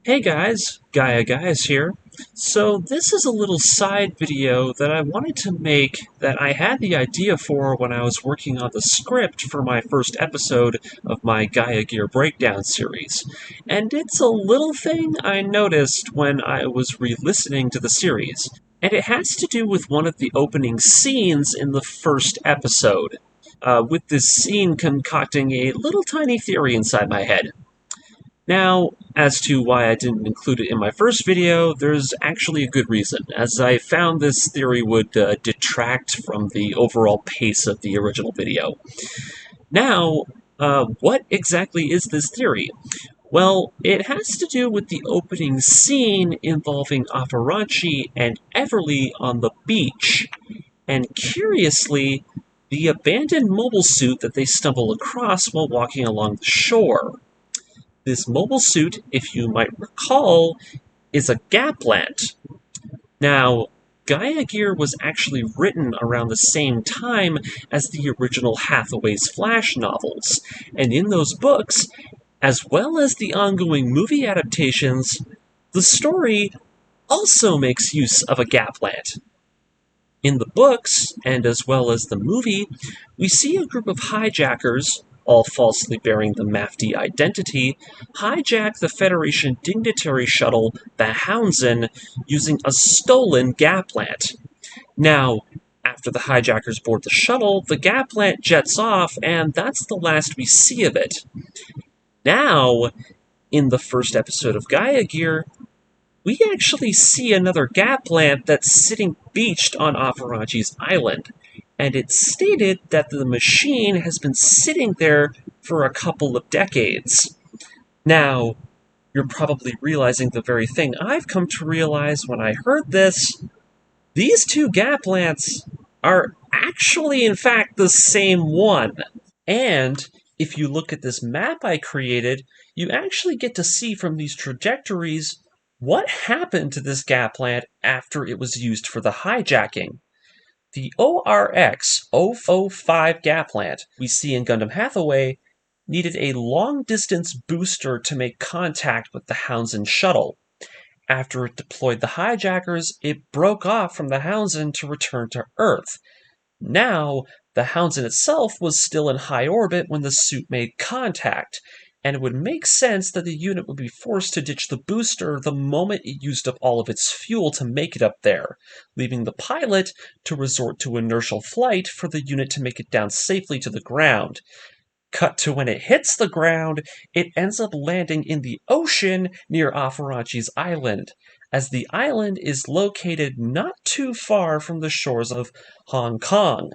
Hey guys, GaiaGaiyus here. So this is a little side video that I wanted to make that I had the idea for when I was working on the script for my first episode of my Gaia Gear breakdown series. And it's a little thing I noticed when I was re-listening to the series. And it has to do with one of the opening scenes in the first episode. With this scene concocting a little tiny theory inside my head. Now, as to why I didn't include it in my first video, there's actually a good reason, as I found this theory would detract from the overall pace of the original video. Now, what exactly is this theory? Well, it has to do with the opening scene involving Apparanchi and Everly on the beach, and curiously, the abandoned mobile suit that they stumble across while walking along the shore. This mobile suit, if you might recall, is a Gaplant. Now, Gaia Gear was actually written around the same time as the original Hathaway's Flash novels, and in those books, as well as the ongoing movie adaptations, the story also makes use of a Gaplant. In the books, and as well as the movie, we see a group of hijackers, all falsely bearing the Mafti identity, hijack the Federation dignitary shuttle, the Houndsen, using a stolen Gaplant. Now, after the hijackers board the shuttle, the Gaplant jets off, and that's the last we see of it. Now, in the first episode of Gaia Gear, we actually see another Gaplant that's sitting beached on Apparanchi's island, and it's stated that the machine has been sitting there for a couple of decades. Now, you're probably realizing the very thing I've come to realize when I heard this. These two Gaplants are actually, in fact, the same one. And if you look at this map I created, you actually get to see from these trajectories what happened to this Gaplant after it was used for the hijacking. The ORX-005 Gaplant we see in Gundam Hathaway needed a long-distance booster to make contact with the Houndsen shuttle. After it deployed the hijackers, it broke off from the Houndsen to return to Earth. Now, the Houndsen itself was still in high orbit when the suit made contact, and it would make sense that the unit would be forced to ditch the booster the moment it used up all of its fuel to make it up there, leaving the pilot to resort to inertial flight for the unit to make it down safely to the ground. Cut to when it hits the ground, it ends up landing in the ocean near Apparanchi's island, as the island is located not too far from the shores of Hong Kong,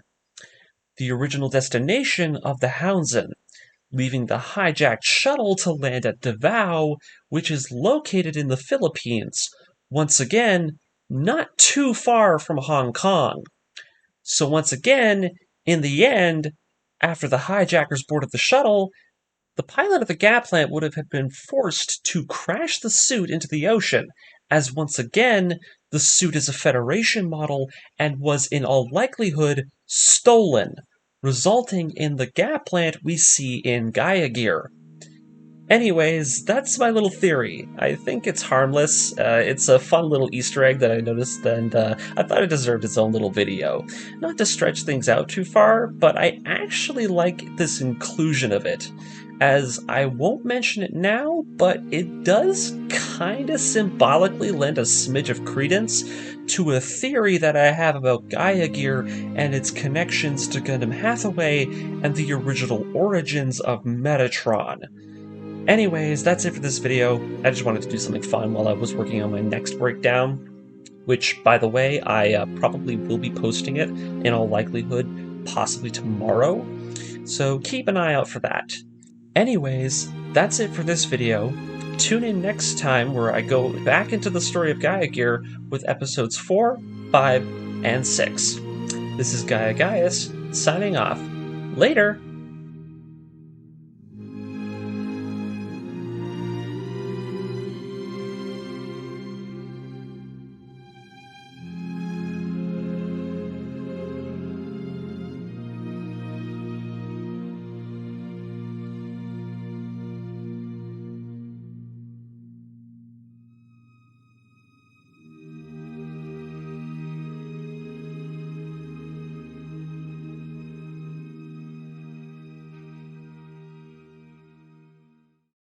the original destination of the Houndsen, leaving the hijacked shuttle to land at Davao, which is located in the Philippines, once again, not too far from Hong Kong. So once again, in the end, after the hijackers boarded the shuttle, the pilot of the Gaplant would have been forced to crash the suit into the ocean, as once again, the suit is a Federation model and was in all likelihood stolen, resulting in the Gaplant we see in Gaia Gear. Anyways, that's my little theory. I think it's harmless. It's a fun little Easter egg that I noticed, and I thought it deserved its own little video. Not to stretch things out too far, but I actually like this inclusion of it, as I won't mention it now, but it does kinda symbolically lend a smidge of credence to a theory that I have about Gaia Gear and its connections to Gundam Hathaway and the original origins of Metatron. Anyways, that's it for this video. I just wanted to do something fun while I was working on my next breakdown, which, by the way, I probably will be posting it, in all likelihood, possibly tomorrow. So keep an eye out for that. Anyways, that's it for this video. Tune in next time where I go back into the story of Gaia Gear with episodes 4, 5, and 6. This is GaiaGaiyus, signing off. Later!